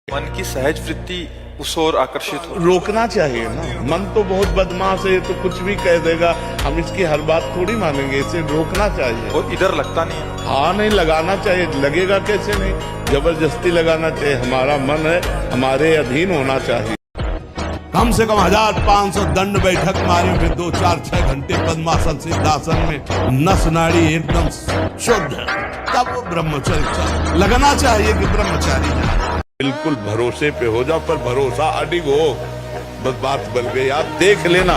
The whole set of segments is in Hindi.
मन की सहज वृत्ति उस ओर आकर्षित हो। रोकना चाहिए ना। मन तो बहुत बदमाश है, तो कुछ भी कह देगा, हम इसकी हर बात थोड़ी मानेंगे, इसे रोकना चाहिए। और इधर लगता नहीं है। हाँ, नहीं लगाना चाहिए। लगेगा कैसे नहीं, जबरदस्ती लगाना चाहिए। हमारा मन है, हमारे अधीन होना चाहिए। कम से कम 1500 दंड बैठक मारे, फिर 2-4-6 घंटे पद्मासन सिद्धासन में नस नाड़ी एकदम शुद्ध है, तब वो ब्रह्मचर्य लगना चाहिए कि ब्रह्मचारी। बिल्कुल भरोसे पे हो जाओ, पर भरोसा अडिग हो। बस बात बन गई। आप देख लेना,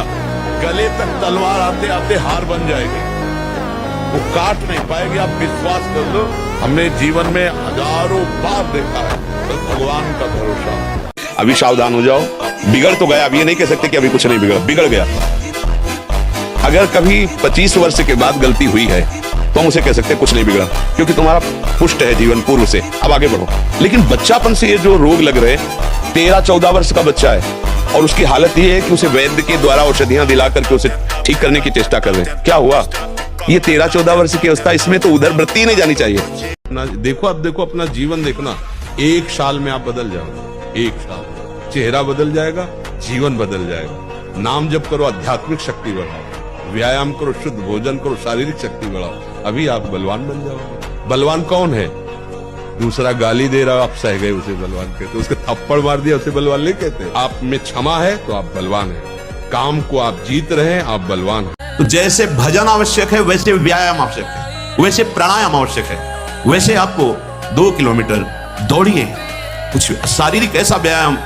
गले तक तलवार आते आते हार बन जाएगी, वो काट नहीं पाएगी। आप विश्वास कर लो, हमने जीवन में हजारों बार देखा है। बस भगवान का भरोसा। अभी सावधान हो जाओ। बिगड़ तो गया, अब ये नहीं कह सकते कि अभी कुछ नहीं बिगड़ गया। अगर कभी 25 वर्ष के बाद गलती हुई है तो हम उसे कह सकते हैं कुछ नहीं बिगड़ा, क्योंकि तुम्हारा पुष्ट है जीवन पूर्व से, अब आगे बढ़ो। लेकिन बच्चापन से ये जो रोग लग रहे, 13-14 वर्ष का बच्चा है और उसकी हालत ये है कि उसे वैद्य के द्वारा औषधियां दिला करके उसे ठीक करने की चेष्टा कर रहे हैं। क्या हुआ? ये 13-14 वर्ष की अवस्था, इसमें तो उधर वृत्ति नहीं जानी चाहिए। देखो, अब देखो अपना जीवन देखना, 1 साल में आप बदल जाओगे। 1 साल चेहरा बदल जाएगा, जीवन बदल जाएगा। नाम जप करो, आध्यात्मिक शक्ति बढ़ाओ, व्यायाम करो, शुद्ध भोजन करो, शारीरिक शक्ति बढ़ाओ, अभी आप बलवान बन जाओगे। बलवान कौन है? दूसरा गाली दे रहा, आप सह गए, उसे बलवान कहते। उसके थप्पड़ मार दिया, उसे बलवान नहीं कहते। आप में क्षमा है तो आप बलवान हैं। काम को आप जीत रहे हैं, आप बलवान हैं। तो जैसे भजन आवश्यक है, वैसे व्यायाम आवश्यक है, वैसे प्राणायाम आवश्यक है, वैसे आपको 2 किलोमीटर दौड़िए। कुछ शारीरिक ऐसा व्यायाम,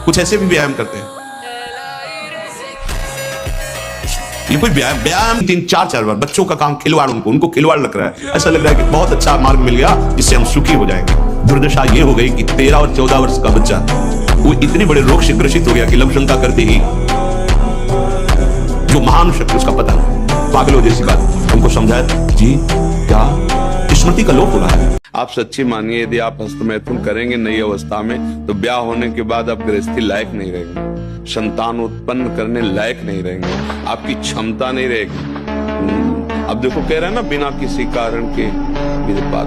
कुछ ऐसे भी व्यायाम करते हैं। ये कोई व्यायाम 3-4 बार। बच्चों का काम खिलवाड़, उनको खिलवाड़ लग रहा है। ऐसा लग रहा है कि बहुत अच्छा मार्ग मिल गया, जिससे हम सुखी हो जाएंगे। दुर्दशा ये हो गई कि 13 और 14 वर्ष का बच्चा वो इतने बड़े रोग से ग्रसित हो गया कि लघु शंका करते ही जो महान शक्ति उसका पता नहीं। पागलों जैसी बात। उनको समझाया, जी क्या स्मृति का लोप हो रहा है। आप सच्ची मानिए, यदि आप हस्तमैथुन करेंगे नई अवस्था में, तो ब्याह होने के बाद आप गृहस्थी लायक नहीं रहेंगे, संतान उत्पन्न करने लायक नहीं रहेंगे, आपकी क्षमता नहीं रहेगी। अब देखो, कह रहे हैं ना, बिना किसी कारण के विरपात।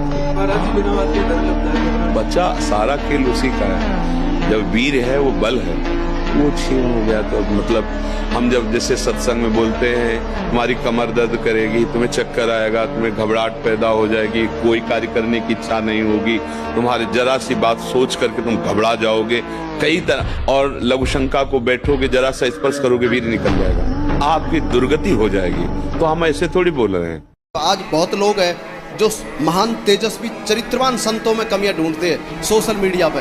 बच्चा सारा खेल उसी का है। जब वीर है, वो बल है, वो छीन हो गया तो मतलब हम जब जैसे सत्संग में बोलते हैं, हमारी कमर दर्द करेगी, तुम्हें चक्कर आएगा, तुम्हें घबराहट पैदा हो जाएगी, कोई कार्य करने की इच्छा नहीं होगी, तुम्हारी जरा सी बात सोच करके तुम घबरा जाओगे कई तरह, और लघु शंका को बैठोगे, जरा सा स्पर्श करोगे, वीर निकल जाएगा, आपकी दुर्गति हो जाएगी। तो हम ऐसे थोड़ी बोल रहे हैं। आज बहुत लोग हैं जो महान तेजस्वी चरित्रवान संतों में कमियां ढूंढते हैं सोशल मीडिया पे,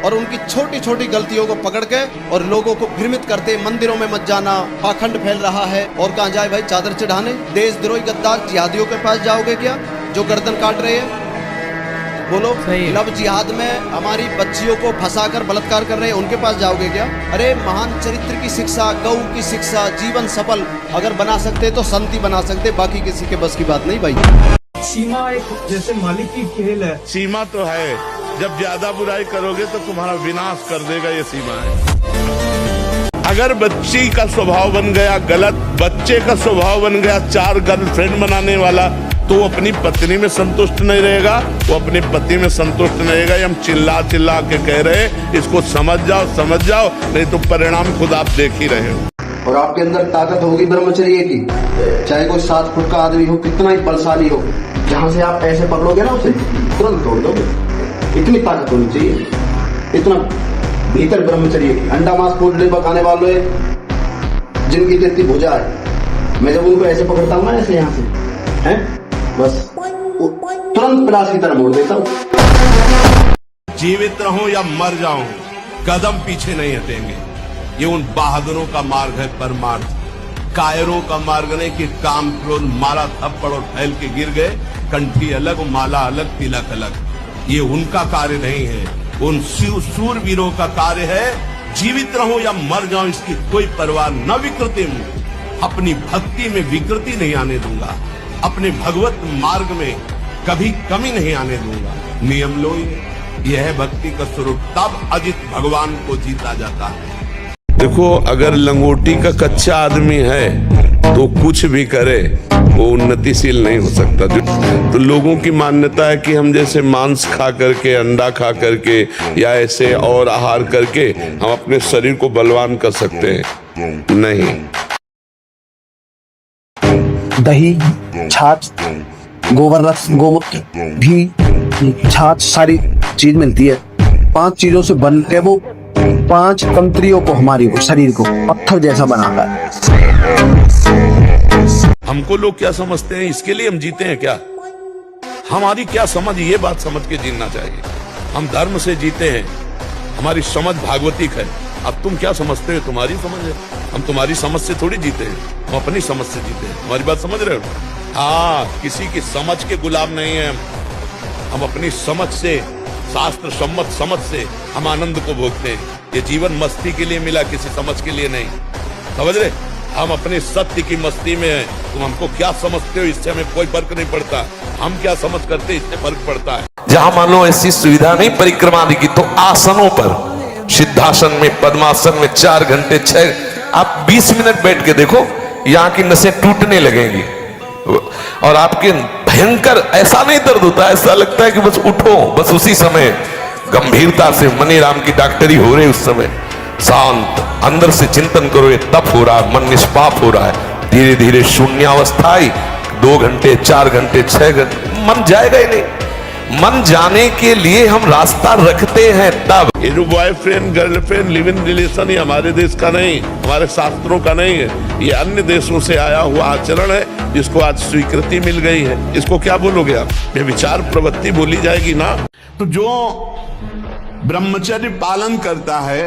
और उनकी छोटी छोटी गलतियों को पकड़ के और लोगों को भ्रमित करते। मंदिरों में मत जाना, पाखंड फैल रहा है। और कहाँ जाए भाई? चादर चढ़ाने देशद्रोही गद्दार जिहादियों के पास जाओगे क्या, जो गर्दन काट रहे हैं? बोलो, लव जिहाद में हमारी बच्चियों को फंसाकर बलात्कार कर रहे हैं, उनके पास जाओगे क्या? अरे महान चरित्र की शिक्षा, गौ की शिक्षा, जीवन सफल अगर बना सकते तो संत ही बना सकते, बाकी किसी के बस की बात नहीं भाई। सीमा एक जैसे मालिक की खेल है। सीमा तो है, जब ज्यादा बुराई करोगे तो तुम्हारा विनाश कर देगा, ये सीमा है। अगर बच्ची का स्वभाव बन गया गलत, बच्चे का स्वभाव बन गया 4 गर्लफ्रेंड बनाने वाला, तो वो अपनी पत्नी में संतुष्ट नहीं रहेगा, वो अपने पति में संतुष्ट नहीं रहेगा। हम चिल्ला चिल्ला के कह रहे, इसको समझ जाओ, नहीं तो परिणाम खुद आप देख ही रहे हो। और आपके अंदर ताकत होगी ब्रह्मचर्य की, चाहे कोई 7 फुट का आदमी हो, कितना ही बलशाली हो, जहां से आप ऐसे पकड़ोगे ना, उसे तुरंत तोड़ दोगे। इतनी ताकत होनी चाहिए, इतना भीतर ब्रह्मचर्य की। अंडा मांस पोल्ट्री पकाने वाले जिनकी इतनी भुजा है, मैं जब उनको ऐसे पकड़ता हूँ ना, ऐसे यहाँ से हैं, बस तुरंत प्लास की तरह मोड़ देता हूँ। जीवित रहूं या मर जाऊं, कदम पीछे नहीं हटेंगे। ये उन बहादुरों का मार्ग है परमार्थ, कायरों का मार्ग नहीं कि काम क्रोध मारा थप्पड़ और फैल के गिर गए, कंठी अलग, माला अलग, तिलक अलग। ये उनका कार्य नहीं है, उन शूरवीरों का कार्य है। जीवित रहूं या मर जाऊं, इसकी कोई परवाह न विकृति में, अपनी भक्ति में विकृति नहीं आने दूंगा, अपने भगवत मार्ग में कभी कमी नहीं आने दूंगा। नियम लो, यह है भक्ति का स्वरूप, तब अजित भगवान को जीता जाता है। देखो, अगर लंगोटी का कच्चा आदमी है तो कुछ भी करे, वो उन्नतिशील नहीं हो सकता। तो लोगों की मान्यता है कि हम जैसे मांस खा करके, अंडा खा करके या ऐसे और आहार करके हम अपने शरीर को बलवान कर सकते हैं। नहीं। दही, छाछ, गोबर रस, गोमूत्र, घी, छाछ, सारी चीज मिलती है। 5 चीजों से बन के वो 5 तंत्रियों को, हमारी को, शरीर को पत्थर जैसा बनाता है। हमको लोग क्या समझते हैं, इसके लिए हम जीते हैं क्या? हमारी क्या समझ, ये बात समझ के जीना चाहिए। हम धर्म से जीते हैं, हमारी समझ भागवतिक है। अब तुम क्या समझते हो, तुम्हारी समझ है। हम तुम्हारी समझ से थोड़ी जीते हैं, हम अपनी समझ से जीते हैं। हमारी बात समझ रहे हो? हाँ, किसी की समझ के गुलाम नहीं है हम अपनी समझ से, शास्त्र सम्मत समझ से हम आनंद को भोगते हैं। ये जीवन मस्ती के लिए मिला, किसी समझ के लिए नहीं। समझ रहे? हम अपने सत्य की मस्ती में हैं। तुम हमको क्या समझते हो, इससे हमें कोई फर्क नहीं पड़ता। हम क्या समझ करते, इससे फर्क पड़ता है। जहां मान लो ऐसी सुविधा नहीं परिक्रमा आदि की, तो आसनों पर, सिद्धासन में, पद्मासन में 4 घंटे 6, आप 20 मिनट बैठ के देखो, यहाँ की नसें टूटने लगेंगी और आपके भयंकर ऐसा नहीं दर्द होता, ऐसा लगता है कि बस उठो। बस उसी समय गंभीरता से मनीराम की डॉक्टरी हो रही, उस समय शांत अंदर से चिंतन करो, ये तप हो रहा है, मन निष्पाप हो रहा है। धीरे धीरे शून्यावस्था आई, 2 घंटे 4 घंटे 6 घंटे, मन जाएगा ही नहीं। मन जाने के लिए हम रास्ता रखते हैं तब। ये जो boyfriend girlfriend live in relation, ये हमारे देश का नहीं, हमारे शास्त्रों का नहीं है। ये अन्य देशों से आया हुआ आचरण है, जिसको आज स्वीकृति मिल गई है। इसको क्या बोलोगे आप? ये विचार प्रवृत्ति बोली जाएगी ना। तो जो ब्रह्मचर्य पालन करता है,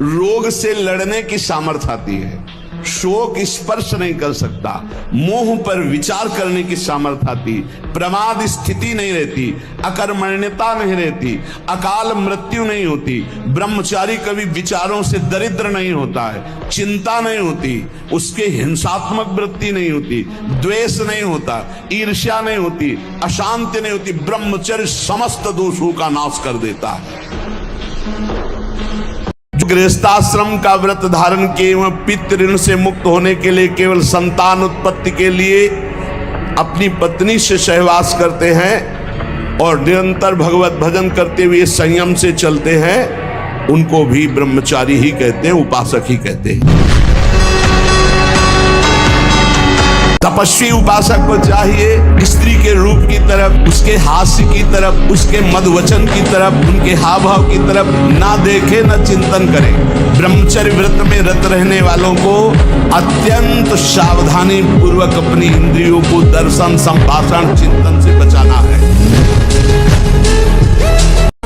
रोग से लड़ने की सामर्थ्य आती है, शोक स्पर्श नहीं कर सकता, मोह पर विचार करने की सामर्थ्य आती, प्रमाद स्थिति नहीं रहती, अकर्मण्यता नहीं रहती, अकाल मृत्यु नहीं होती। ब्रह्मचारी कभी विचारों से दरिद्र नहीं होता है, चिंता नहीं होती, उसके हिंसात्मक वृत्ति नहीं होती, द्वेष नहीं होता, ईर्ष्या नहीं होती, अशांति नहीं होती। ब्रह्मचर्य समस्त दोषों का नाश कर देता है। गृहस्थाश्रम का व्रत धारण किए हुए पितृ ऋण से मुक्त होने के लिए, केवल संतान उत्पत्ति के लिए अपनी पत्नी से सहवास करते हैं और निरंतर भगवत भजन करते हुए संयम से चलते हैं, उनको भी ब्रह्मचारी ही कहते हैं, उपासक ही कहते हैं। तपस्वी उपासक को चाहिए स्त्री के रूप की तरफ, उसके हास्य की तरफ, उसके मधुवचन की तरफ, उनके हाव भाव की तरफ ना देखे, ना चिंतन करे। ब्रह्मचर्य व्रत में रत रहने वालों को अत्यंत सावधानी पूर्वक अपनी इंद्रियों को दर्शन, संभाषण, चिंतन से बचाना है।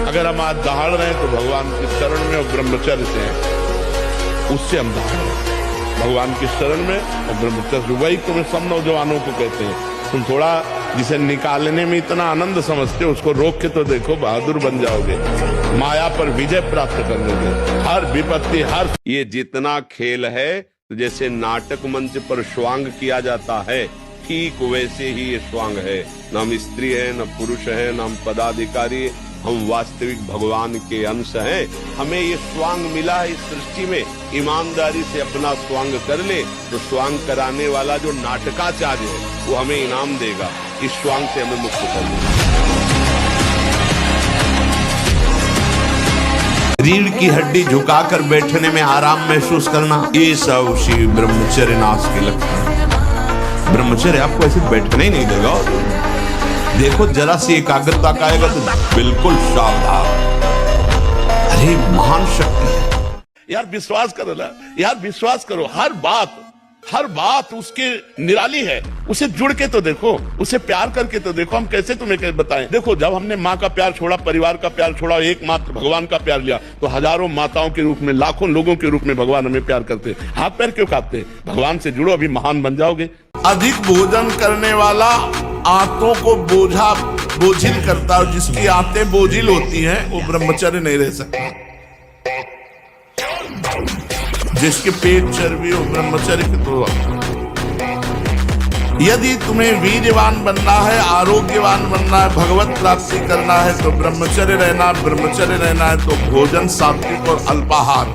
अगर हम आज दहाड़ रहे हैं तो भगवान के शरण में और ब्रह्मचर्य से, उससे हम दहाड़ रहे हैं, भगवान की शरण में और ब्रह्मचर्य। वही तुम्हें सब नौजवानों को कहते हैं, तुम थोड़ा जिसे निकालने में इतना आनंद समझते हो, उसको रोक के तो देखो, बहादुर बन जाओगे, माया पर विजय प्राप्त कर लोगे। हर विपत्ति, हर ये जितना खेल है, तो जैसे नाटक मंच पर स्वांग किया जाता है, ठीक वैसे ही ये स्वांग है। न हम स्त्री है, न पुरुष है, न हम पदाधिकारी, हम वास्तविक भगवान के अंश हैं। हमें ये स्वांग मिला है इस सृष्टि में, ईमानदारी से अपना स्वांग कर ले तो स्वांग कराने वाला जो नाटकाचार्य है वो हमें इनाम देगा। इस स्वांग से हमें मुक्त कर देगा। रीढ़ की हड्डी झुकाकर बैठने में आराम महसूस करना, ये सब शिव ब्रह्मचर्य नाश के लक्षण है। ब्रह्मचर्य आपको ऐसे बैठने ही नहीं देगा। देखो जरा सी एकाग्रता का आएगा तो बिल्कुल सावधान। अरे महान शक्ति है यार, विश्वास करो ना यार, विश्वास करो। हर बात उसके निराली है। उसे जुड़ के तो देखो, उसे प्यार करके तो देखो। हम कैसे तुम्हें बताएं? देखो, जब हमने माँ का प्यार छोड़ा, परिवार का प्यार छोड़ा, एकमात्र भगवान का प्यार लिया, तो हजारों माताओं के रूप में, लाखों लोगों के रूप में भगवान हमें प्यार करते। हाथ पैर क्यों कांपते? भगवान से जुड़ो, अभी महान बन जाओगे। अधिक भोजन करने वाला आंतों को बोझिल करता है, जिसकी आंतें बोझिल होती हैं वो ब्रह्मचर्य नहीं रह सकता। जिसके पेट चर्बी हो, ब्रह्मचर्य के तो। यदि तुम्हें वीर्यवान बनना है, आरोग्यवान बनना है, भगवत प्राप्ति करना है तो ब्रह्मचर्य रहना है तो भोजन सात्विक और अल्पाहार।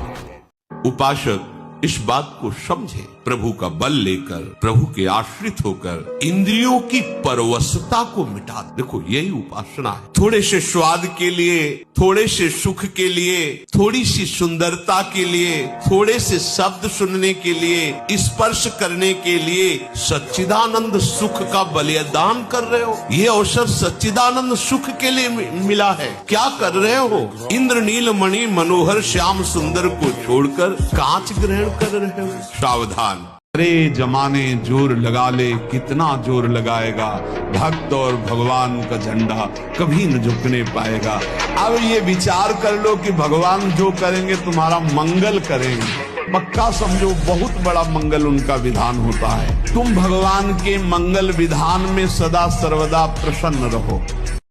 उपासक इस बात को समझे। प्रभु का बल लेकर, प्रभु के आश्रित होकर इंद्रियों की परवशता को मिटा। देखो यही उपासना है। थोड़े से स्वाद के लिए, थोड़े से सुख के लिए, थोड़ी सी सुंदरता के लिए, थोड़े से शब्द सुनने के लिए, स्पर्श करने के लिए सच्चिदानंद सुख का बलिदान कर रहे हो। ये अवसर सच्चिदानंद सुख के लिए मिला है, क्या कर रहे हो? इंद्र नील मणि मनोहर श्याम सुंदर को छोड़कर कांच ग्रहण कर रहे हो। सावधान, अरे जमाने जोर लगा ले, कितना जोर लगाएगा, भक्त और भगवान का झंडा कभी न झुकने पाएगा। अब ये विचार कर लो कि भगवान जो करेंगे तुम्हारा मंगल करेंगे, पक्का समझो बहुत बड़ा मंगल उनका विधान होता है। तुम भगवान के मंगल विधान में सदा सर्वदा प्रसन्न रहो।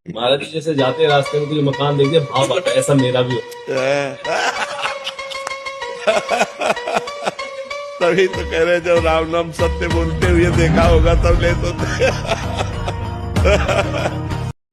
महाराज जी जैसे जाते रास्ते में कोई मकान देख दिया भाव आता है, ऐसा मेरा भी होता है। तभी तो कह रहे जब राम नाम सत्य बोलते हुए देखा होगा तब ले तो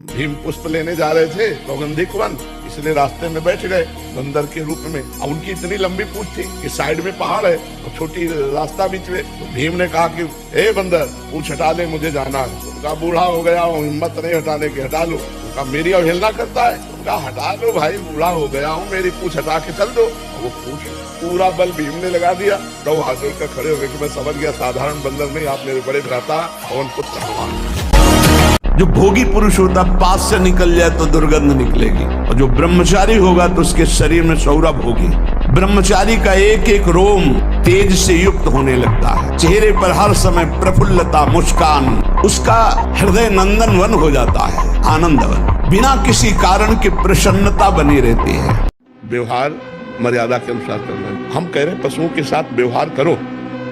भीम पुष्प लेने जा रहे थे सौगंधिक वन, इसलिए रास्ते में बैठ गए बंदर के रूप में। और उनकी इतनी लंबी पूंछ थी कि साइड में पहाड़ है और छोटी रास्ता बीच में। तो भीम ने कहा कि ए बंदर पूंछ हटा ले, मुझे जाना है। उनका बूढ़ा हो गया और हिम्मत नहीं हटाने की, हटा लो। उनका मेरी अवहेलना करता है, उनका हटा लो भाई, बूढ़ा हो गया हूँ, मेरी पूंछ हटा के चल दो। वो पूंछ पूरा बल भीम ने लगा दिया। तो हाथ जोड़कर खड़े हो गए कि मैं समझ गया साधारण बंदर नहीं, आप मेरे बड़े भ्राता पवन पुत्र भगवान। जो भोगी पुरुष होता पास से निकल जाए तो दुर्गंध निकलेगी, और जो ब्रह्मचारी होगा तो उसके शरीर में सौरभ होगी। ब्रह्मचारी का एक एक रोम तेज से युक्त होने लगता है, चेहरे पर हर समय प्रफुल्लता मुस्कान, उसका हृदय नंदन वन हो जाता है, आनंद वन, बिना किसी कारण की प्रसन्नता बनी रहती है। व्यवहार मर्यादा के अनुसार करना है। हम कह रहे हैं पशुओं के साथ व्यवहार करो,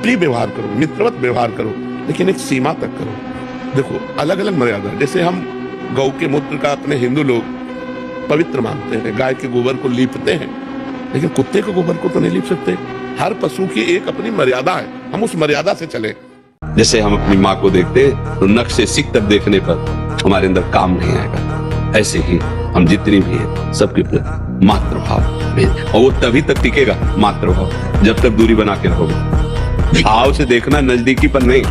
प्रिय व्यवहार करो, मित्रवत व्यवहार करो, लेकिन एक सीमा तक करो। देखो अलग अलग मर्यादा है। जैसे हम गौ के मूत्र का अपने हिंदू लोग पवित्र मानते हैं, गाय के गोबर को लीपते हैं, लेकिन कुत्ते के गोबर को तो नहीं लीप सकते। हर पशु की एक अपनी मर्यादा है, हम उस मर्यादा से चले। जैसे हम अपनी माँ को देखते तो नख से सिक तक देखने पर हमारे अंदर काम नहीं आएगा, ऐसे ही हम जितनी भी हैं सबके प्रति मातृ भाव, और वो तभी तक टिकेगा मातृ भाव जब तक दूरी बना के रहोगे। भाव से देखना नजदीकीपन नहीं,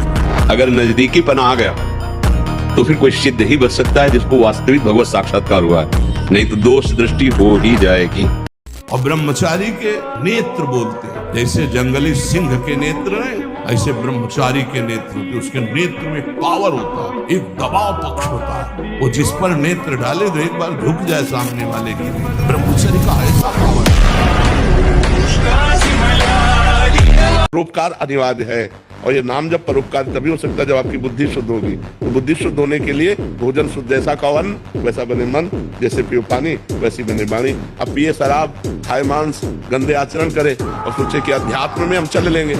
अगर नजदीकीपन आ गया तो फिर कोई सिद्ध ही बच सकता है जिसको वास्तविक भगवत साक्षात्कार हुआ है, नहीं तो दोष दृष्टि हो ही जाएगी। और ब्रह्मचारी के नेत्र बोलते हैं, जैसे जंगली सिंह के नेत्र हैं ऐसे ब्रह्मचारी के नेत्र होते। उसके नेत्र में पावर होता है, एक दबाव पक्ष होता है, वो जिस पर नेत्र डाले तो एक बार झुक जाए सामने वाले के लिए। ब्रह्मचारी का ऐसा पावर है। परोपकार अनिवार्य है, और ये नाम जब परोपकार तभी हो सकता है जब आपकी बुद्धि शुद्ध होगी। तो बुद्धि शुद्ध होने के लिए भोजन शुद्ध, जैसा का अन्न वैसा बने मन, जैसे पियो पानी वैसी बने वाणी। अब पिए शराब, खाए मांस, गंदे आचरण करे और सोचे कि अध्यात्म में हम चल लेंगे,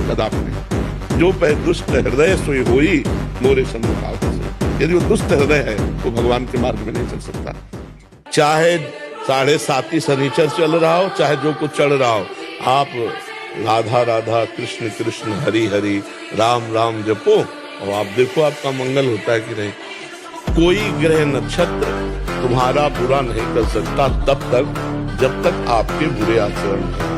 कदापि नहीं। जो पै दुष्ट हृदय सोई होई मोरे सन्मुख आवत से। यदि वो दुष्ट हृदय है तो भगवान के मार्ग में नहीं चल सकता। चाहे 7.5 शनिचर चल रहा हो, चाहे जो कुछ चल रहा हो, आप राधा राधा कृष्ण कृष्ण हरि हरि राम राम जपो और आप देखो आपका मंगल होता है कि नहीं। कोई ग्रह नक्षत्र तुम्हारा बुरा नहीं कर सकता तब तक जब तक आपके बुरे आचरण।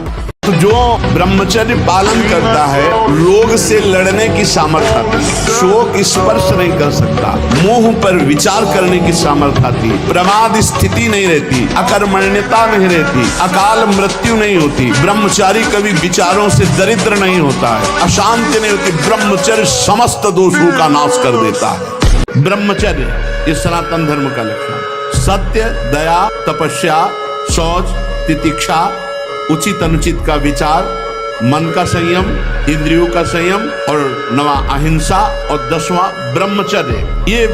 तो जो ब्रह्मचर्य पालन करता है रोग से लड़ने की सामर्थ्य आती है, शोक स्पर्श नहीं कर सकता, मोह पर विचार करने की सामर्थ्य आती है, प्रमाद स्थिति नहीं रहती, अकर्मण्यता नहीं रहती, अकाल मृत्यु नहीं होती, ब्रह्मचारी कभी विचारों से दरिद्र नहीं होता है, अशांति नहीं होती। ब्रह्मचर्य समस्त दोषों का नाश कर देता है। ब्रह्मचर्य ये सनातन धर्म का लक्षण। सत्य, दया, तपस्या, शौच, तितिक्षा, उचित अनुचित का विचार, मन का संयम, इंद्रियों का संयम, और 9वां अहिंसा, और 10वां ब्रह्मचर्य। ये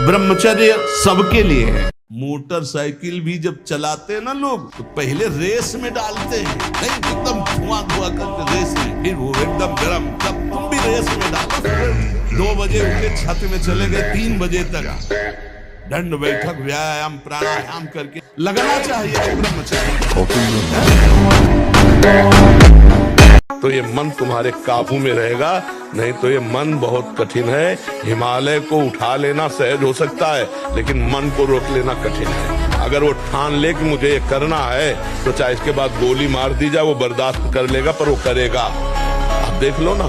ब्रह्मचर्य सबके लिए है। मोटरसाइकिल भी जब चलाते हैं ना लोग तो पहले रेस में डालते हैं, नहीं एकदम धुआं धुआं करके रेस में, फिर वो एकदम गर्म, तब तुम भी रेस में डालो। 2 बजे उठे छत में चले गए, 3 बजे तक दंड बैठक व्यायाम प्राणायाम करके लगना चाहिए ब्रह्मचर्य। तो ये मन तुम्हारे काबू में रहेगा, नहीं तो ये मन बहुत कठिन है। हिमालय को उठा लेना सहज हो सकता है, लेकिन मन को रोक लेना कठिन है। अगर वो ठान ले कि मुझे ये करना है तो चाहे इसके बाद गोली मार दी जाए वो बर्दाश्त कर लेगा, पर वो करेगा। आप देख लो ना,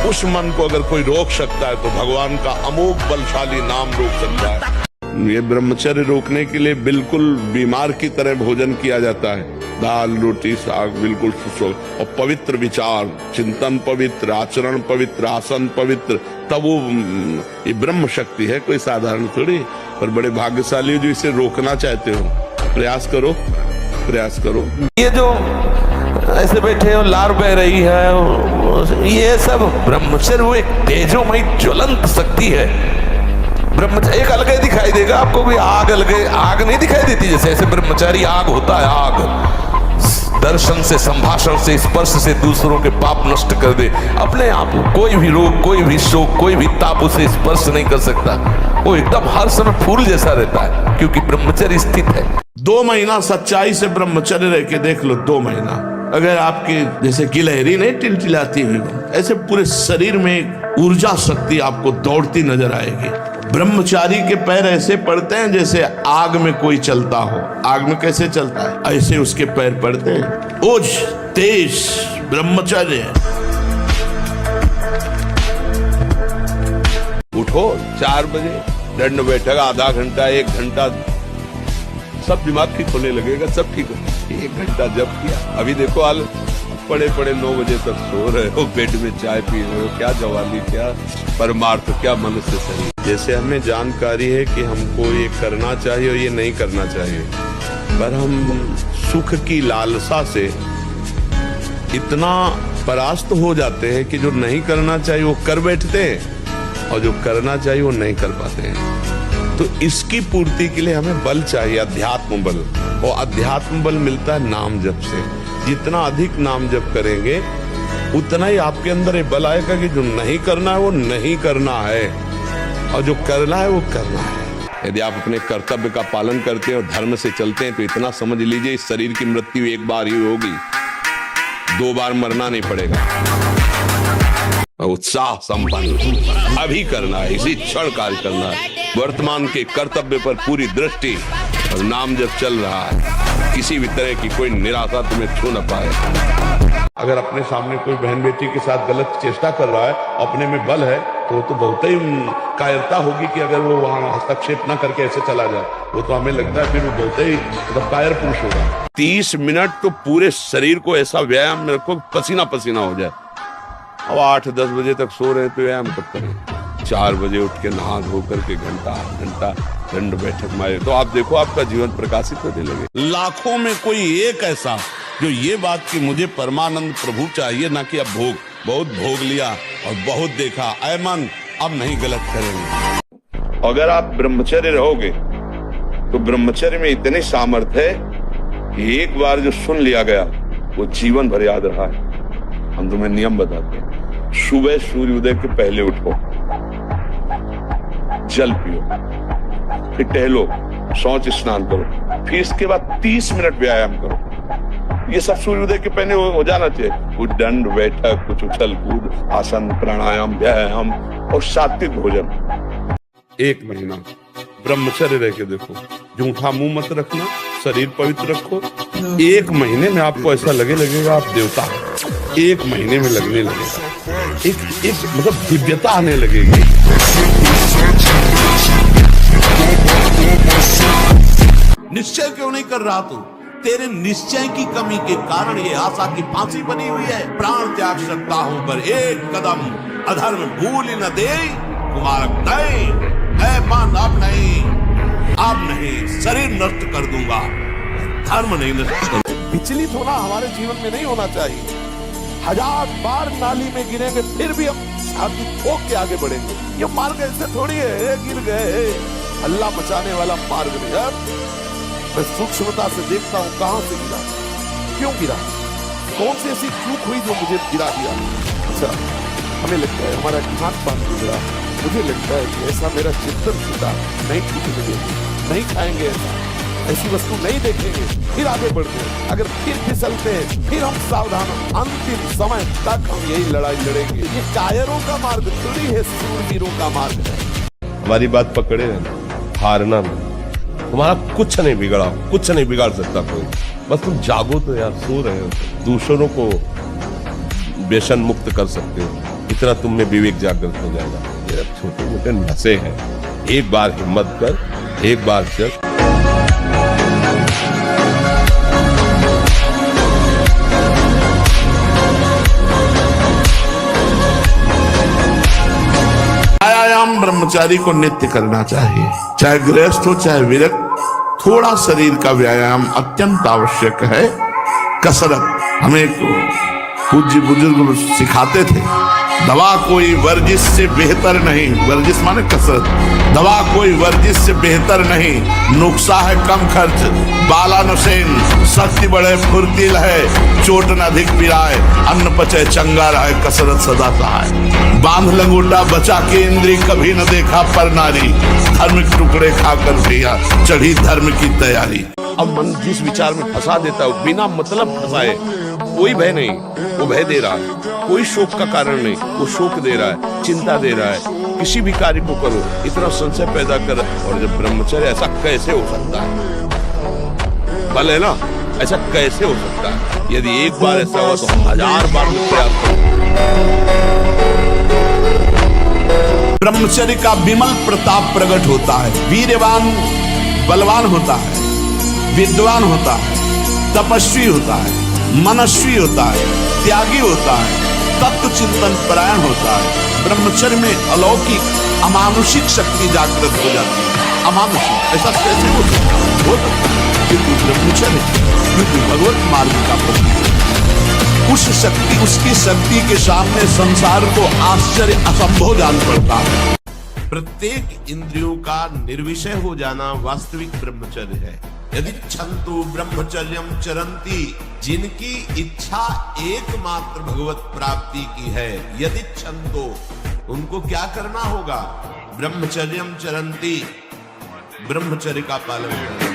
उस मन को अगर कोई रोक सकता है तो भगवान का अमोघ बलशाली नाम रोक सकता है। ये ब्रह्मचर्य रोकने के लिए बिल्कुल बीमार की तरह भोजन किया जाता है, दाल रोटी साग बिल्कुल और पवित्र विचार, चिंतन पवित्र, आचरण पवित्र, आसन पवित्र, तब वो ये ब्रह्म शक्ति है, कोई साधारण थोड़ी। पर बड़े भाग्यशाली जो इसे रोकना चाहते हो, प्रयास करो, प्रयास करो। ये जो ऐसे बैठे हो, लार बह रही है, ये सब ब्रह्मचर्य वो एक तेजोमयी ज्वलंत शक्ति है। ब्रह्मचर्य एक अलग दिखाई देगा आपको, भी आग अलग, आग नहीं दिखाई देती जैसे, ऐसे ब्रह्मचारी आग होता है। आग दर्शन से, संभाषण से, स्पर्श से दूसरों के पाप नष्ट कर दे अपने आप। कोई भी रोग, कोई भी शोक, कोई भी ताप उसे स्पर्श नहीं कर सकता। वो एकदम हर समय फूल जैसा रहता है, क्योंकि ब्रह्मचर्य स्थित है। 2 महीना सच्चाई से ब्रह्मचर्य रह के देख लो, 2 महीना। अगर आपके जैसे गिलहरी नहीं टिलटिलाती हुई, ऐसे पूरे शरीर में ऊर्जा शक्ति आपको दौड़ती नजर आएगी। ब्रह्मचारी के पैर ऐसे पड़ते हैं जैसे आग में कोई चलता हो। आग में कैसे चलता है, ऐसे उसके पैर पड़ते हैं। ओज तेज ब्रह्मचर्य। उठो 4 बजे, दंड बैठक आधा घंटा 1 घंटा, सब दिमाग ठीक होने लगेगा, सब ठीक हो। 1 घंटा जब किया, अभी देखो हाल, पड़े 9 बजे तक सो रहे हो, बेड में चाय पी रहे हो, क्या जवाली, क्या परमार्थ, क्या मनुष्य शरीर। जैसे हमें जानकारी है कि हमको ये करना चाहिए और ये नहीं करना चाहिए, पर हम सुख की लालसा से इतना परास्त हो जाते हैं कि जो नहीं करना चाहिए वो कर बैठते हैं और जो करना चाहिए वो नहीं कर पाते हैं। तो इसकी पूर्ति के लिए हमें बल चाहिए, अध्यात्म बल। और अध्यात्म बल मिलता है नाम जप से। जितना अधिक नाम जप करेंगे उतना ही आपके अंदर ये बल आएगा कि जो नहीं करना है वो नहीं करना है और जो करना है वो करना है। यदि आप अपने कर्तव्य का पालन करते हैं और धर्म से चलते हैं तो इतना समझ लीजिए, इस शरीर की मृत्यु 1 बार ही होगी, 2 बार मरना नहीं पड़ेगा। उत्साह संपन्न अभी करना है, इसी क्षण कार्य करना है। वर्तमान के कर्तव्य पर पूरी दृष्टि और नाम जब चल रहा है, किसी भी तरह की कोई निराशा तुम्हें छू न पाए। अगर अपने सामने कोई बहन बेटी के साथ गलत चेष्टा कर रहा है, अपने में बल है, तो बहुत ही कायरता होगी कि अगर वो वहां हस्तक्षेप न करके ऐसे चला जाए। वो तो हमें लगता है फिर वो बहुत ही मतलब कायर पुरुष होगा। 30 मिनट तो पूरे शरीर को ऐसा व्यायाम में रखो, पसीना पसीना हो जाए। अब 8-10 बजे तक सो रहे तो व्यायाम कब करें? 4 बजे उठ के नहा धो करके घंटा दंड बैठक मारे, तो आप देखो आपका जीवन प्रकाशित होने लगे। लाखों में कोई एक ऐसा जो ये बात कि मुझे परमानंद प्रभु चाहिए, ना कि अब भोग, बहुत भोग लिया और बहुत देखा, ऐ मन अब नहीं गलत करेंगे। अगर आप ब्रह्मचर्य रहोगे तो ब्रह्मचर्य में इतनी सामर्थ्य है कि एक बार जो सुन लिया गया वो जीवन भर याद रहा है। हम तुम्हें नियम बताते हैं, सुबह सूर्योदय के पहले उठो, जल पियो, फिर टहलो, शौच स्नान करो, फिर इसके बाद 30 मिनट व्यायाम करो। ये सब सूर्योदय के पहले हो जाना चाहिए। कुछ दंड बैठक, कुछ उछल कूद, आसन, प्राणायाम, व्यायाम और सात्विक भोजन। 1 महीना ब्रह्मचर्य रह के देखो, जूठा मुंह मत रखना, शरीर पवित्र रखो। 1 महीने में आपको ऐसा लगेगा आप देवता। 1 महीने में लगने लगेगा, एक मतलब दिव्यता आने लगेगी। निश्चय क्यों नहीं कर रहा तू? तेरे निश्चय की कमी के कारण ये आशा की फांसी बनी हुई है। प्राण त्याग सकता हूं पर एक कदम अधर्म भूल न दे कुमारक नहीं। ऐ मन अब नहीं, शरीर नष्ट कर दूंगा, धर्म नहीं नष्ट। विचलित होना हमारे जीवन में नहीं होना चाहिए। 1000 बार नाली में गिरेंगे फिर भी हम छाती ठोक के आगे बढ़ेंगे। ये मार्ग ऐसे थोड़ी है गिर गए, अल्लाह बचाने वाला मार्ग नहीं है। मैं सूक्ष्मता से देखता हूं कहां से गिरा, क्यों गिरा, कौन सी ऐसी चूक हुई जो मुझे गिरा दिया। अच्छा, हमें लगता है हमारा खान पान बिगड़ा, मुझे लगता है कि ऐसा मेरा चिंतन छूटा, नहीं छूटेंगे, नहीं खाएंगे ऐसी वस्तु नहीं देखेंगे, फिर आगे बढ़ते हैं। अगर फिर फिसलते हैं फिर हम सावधान, अंतिम समय तक हम यही लड़ाई लड़ेंगे। ये कायरों का मार्ग थोड़ी है, सूरवीरों का मार्ग है। हमारी बात पकड़े रहना, हारना नहीं। तुम्हारा कुछ नहीं बिगड़ा, कुछ नहीं बिगाड़ सकता कोई। बस तुम जागो तो यार, सो रहे हो, दूसरों को व्यसन मुक्त कर सकते हो। इतना तुम में विवेक जागृत हो जाएगा। ये छोटे मोटे नशे हैं, एक बार हिम्मत कर, एक बार चल। व्यायाम ब्रह्मचारी को नित्य करना चाहिए, चाहे गृहस्थ हो चाहे विरक्त। थोड़ा शरीर का व्यायाम अत्यंत आवश्यक है। कसरत हमें पूज्य बुजुर्ग सिखाते थे, दवा कोई वर्जिश से बेहतर नहीं, वर्जिश माने कसरत, दवा कोई वर्जिश से बेहतर नहीं, नुक्सा है कम खर्च, बाला नशेन, शक्ति बढ़े फुर्तील है, चोट न अधिक पिराए, अन्न पचे चंगा रहे, कसरत सदा सहाय। बांध लंगोटा बचा के इंद्री, कभी न देखा पर नारी, धर्म के टुकड़े खाकर भैया चढ़ी धर्म की तैयारी। अब मन जिस विचार में फंसा देता है, बिना मतलब फंसाए, कोई भय नहीं, वो भय दे रहा है, कोई शोक का कारण नहीं, वो शोक दे रहा है, चिंता दे रहा है। किसी भी कार्य को करो इतना संशय पैदा कर, और जब ब्रह्मचर्य ऐसा कैसे हो सकता है, बल है ना, ऐसा कैसे हो सकता है? यदि एक बार ऐसा हुआ तो 1000 बार प्रयास करो। ब्रह्मचर्य का विमल प्रताप प्रकट होता है, वीरवान बलवान होता है, विद्वान होता है, तपस्वी होता है, मनस्वी होता है, त्यागी होता है, तत्व चिंतन परायण होता है। ब्रह्मचर्य में अलौकिक अमानुषिक शक्ति जागृत हो जाती है। अमानुषिक ऐसा कैसे हो सकता है? क्योंकि ब्रह्मचर्य क्योंकि भगवत मार्ग का प्रतीक, उस शक्ति, उसकी शक्ति के सामने संसार को आश्चर्य असंभव जान पड़ता है। प्रत्येक इंद्रियों का निर्विषय हो जाना वास्तविक ब्रह्मचर्य है। यदि छंतु ब्रह्मचर्यम चरंती, जिनकी इच्छा एकमात्र भगवत प्राप्ति की है, यदि छंतो, उनको क्या करना होगा? ब्रह्मचर्यम चरंती, ब्रह्मचर्य का पालन करना।